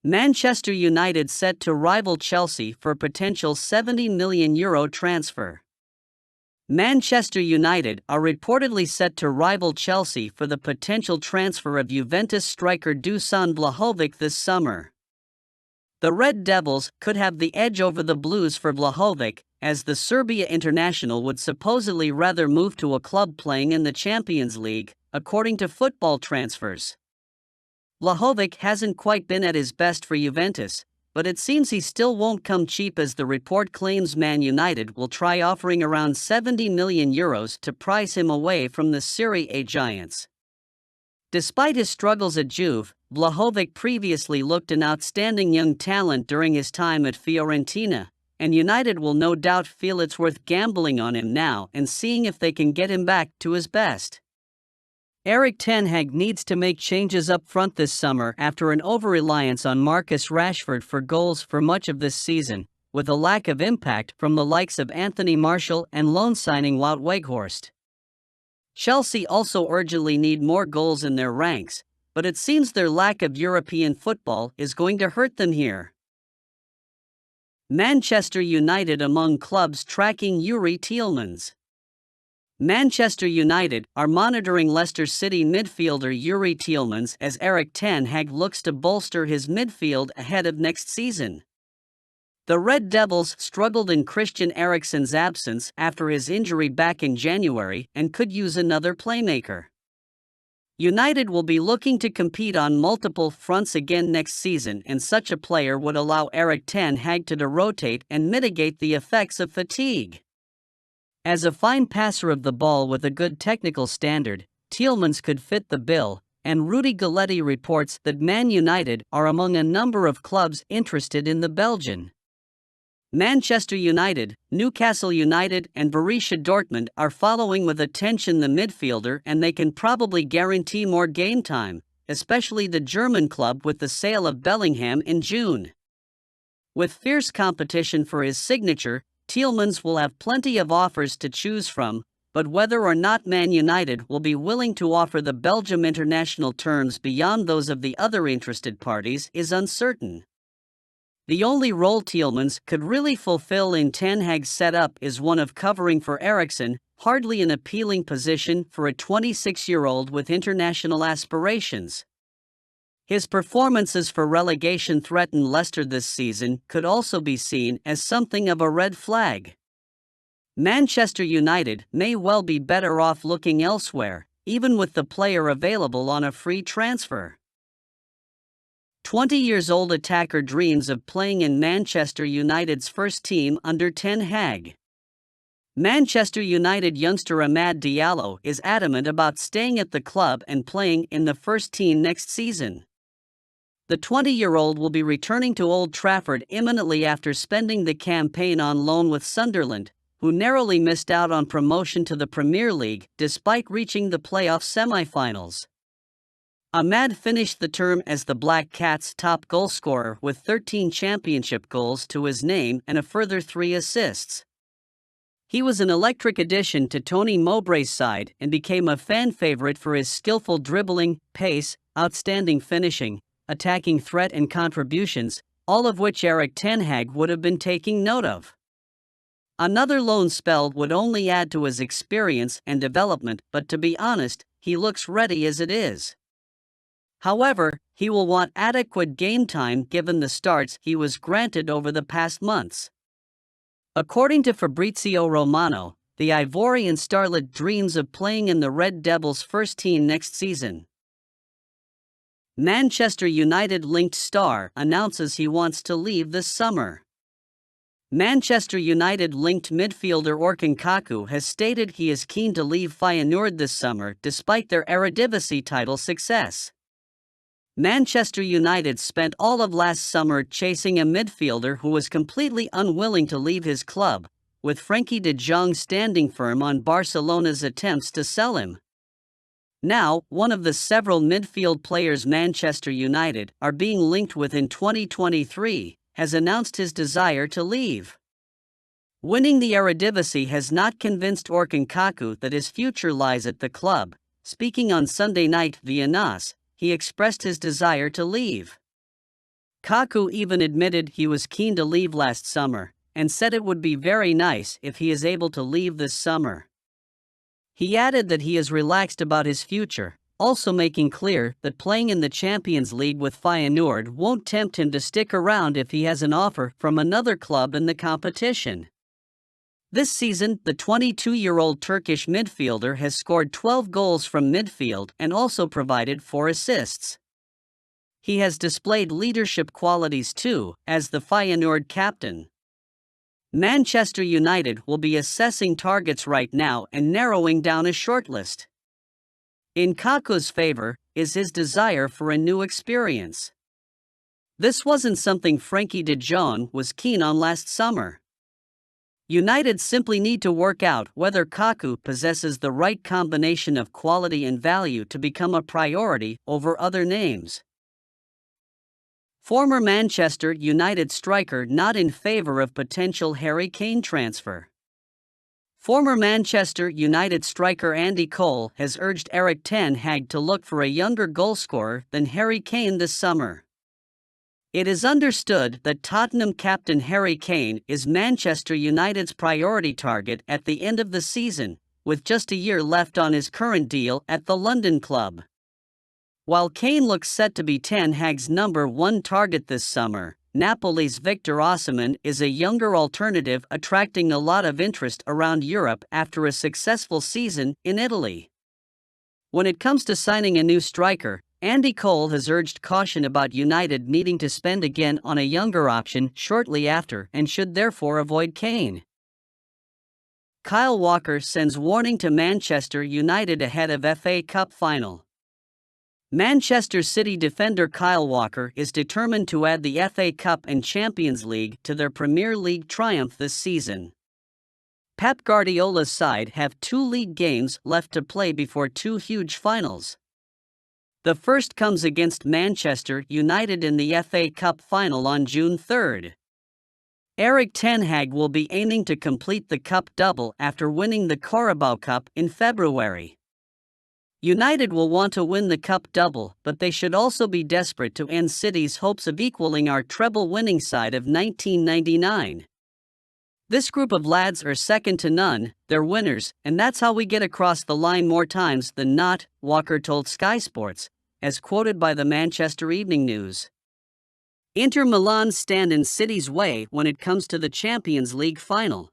Manchester United set to rival Chelsea for potential €70 million transfer. Manchester United are reportedly set to rival Chelsea for the potential transfer of Juventus striker Duson Vlahovic this summer. The Red Devils could have the edge over the Blues for Vlahovic, as the Serbia international would supposedly rather move to a club playing in the Champions League, according to Football Transfers. Vlahovic hasn't quite been at his best for Juventus, but it seems he still won't come cheap, as the report claims Man United will try offering around €70 million to price him away from the Serie A giants. Despite his struggles at Juve, Vlahovic previously looked an outstanding young talent during his time at Fiorentina, and United will no doubt feel it's worth gambling on him now and seeing if they can get him back to his best. Ten Hag needs to make changes up front this summer after an over-reliance on Marcus Rashford for goals for much of this season, with a lack of impact from the likes of Anthony Martial and loan signing Wout Weghorst. Chelsea also urgently need more goals in their ranks, but it seems their lack of European football is going to hurt them here. Manchester United among clubs tracking Yuri Tillmans. Manchester United are monitoring Leicester City midfielder Yuri Tillmans as Ten Hag looks to bolster his midfield ahead of next season. The Red Devils struggled in Christian Eriksen's absence after his injury back in January and could use another playmaker. United will be looking to compete on multiple fronts again next season, and such a player would allow Ten Hag to rotate and mitigate the effects of fatigue. As a fine passer of the ball with a good technical standard, Tillmans could fit the bill, and Rudy Galletti reports that Man United are among a number of clubs interested in the Belgian. Manchester United, Newcastle United and Borussia Dortmund are following with attention the midfielder, and they can probably guarantee more game time, especially the German club with the sale of Bellingham in June. With fierce competition for his signature, Tillmans will have plenty of offers to choose from, but whether or not Man United will be willing to offer the Belgium international terms beyond those of the other interested parties is uncertain. The only role Tillmans could really fulfill in Ten Hag's setup is one of covering for Eriksen, hardly an appealing position for a 26-year-old with international aspirations. His performances for relegation-threatened Leicester this season could also be seen as something of a red flag. Manchester United may well be better off looking elsewhere, even with the player available on a free transfer. 20-year-old attacker dreams of playing in Manchester United's first team under Ten Hag. Manchester United youngster Amad Diallo is adamant about staying at the club and playing in the first team next season. The 20-year-old will be returning to Old Trafford imminently after spending the campaign on loan with Sunderland, who narrowly missed out on promotion to the Premier League despite reaching the playoff semi-finals. Amad finished the term as the Black Cats' top goalscorer with 13 championship goals to his name and a further 3 assists. He was an electric addition to Tony Mowbray's side and became a fan favorite for his skillful dribbling, pace, outstanding finishing, attacking threat and contributions, all of which Ten Hag would have been taking note of. Another loan spell would only add to his experience and development, but to be honest, he looks ready as it is. However, he will want adequate game time given the starts he was granted over the past months. According to Fabrizio Romano, the Ivorian starlet dreams of playing in the Red Devils' first team next season. Manchester United-linked star announces he wants to leave this summer. Manchester United-linked midfielder Orkun Kaku has stated he is keen to leave Feyenoord this summer despite their Eredivisie title success. Manchester United spent all of last summer chasing a midfielder who was completely unwilling to leave his club, with Frenkie de Jong standing firm on Barcelona's attempts to sell him. Now, one of the several midfield players Manchester United are being linked with in 2023 has announced his desire to leave. Winning the Eredivisie has not convinced Orkun Kaku that his future lies at the club. Speaking on Sunday night via NAS, he expressed his desire to leave. Kaku even admitted he was keen to leave last summer, and said it would be very nice if he is able to leave this summer. He added that he is relaxed about his future, also making clear that playing in the Champions League with Feyenoord won't tempt him to stick around if he has an offer from another club in the competition. This season, the 22-year-old Turkish midfielder has scored 12 goals from midfield and also provided 4 assists. He has displayed leadership qualities too, as the Feyenoord captain. Manchester United will be assessing targets right now and narrowing down a shortlist. In Kaku's favor is his desire for a new experience. This wasn't something Frenkie de Jong was keen on last summer. United simply need to work out whether Kaku possesses the right combination of quality and value to become a priority over other names. Former Manchester United striker not in favor of potential Harry Kane transfer. Former Manchester United striker Andy Cole has urged Ten Hag to look for a younger goalscorer than Harry Kane this summer. It is understood that Tottenham captain Harry Kane is Manchester United's priority target at the end of the season, with just a year left on his current deal at the London club. While Kane looks set to be Ten Hag's number 1 target this summer, Napoli's Victor Osimhen is a younger alternative attracting a lot of interest around Europe after a successful season in Italy. When it comes to signing a new striker, Andy Cole has urged caution about United needing to spend again on a younger option shortly after and should therefore avoid Kane. Kyle Walker sends warning to Manchester United ahead of FA Cup final. Manchester City defender Kyle Walker is determined to add the FA Cup and Champions League to their Premier League triumph this season. Pep Guardiola's side have 2 league games left to play before 2 huge finals. The first comes against Manchester United in the FA Cup final on June 3rd. Ten Hag will be aiming to complete the cup double after winning the Carabao Cup in February. United will want to win the cup double, but they should also be desperate to end City's hopes of equaling our treble-winning side of 1999. This group of lads are second to none, they're winners, and that's how we get across the line more times than not, Walker told Sky Sports, as quoted by the Manchester Evening News. Inter Milan stand in City's way when it comes to the Champions League final.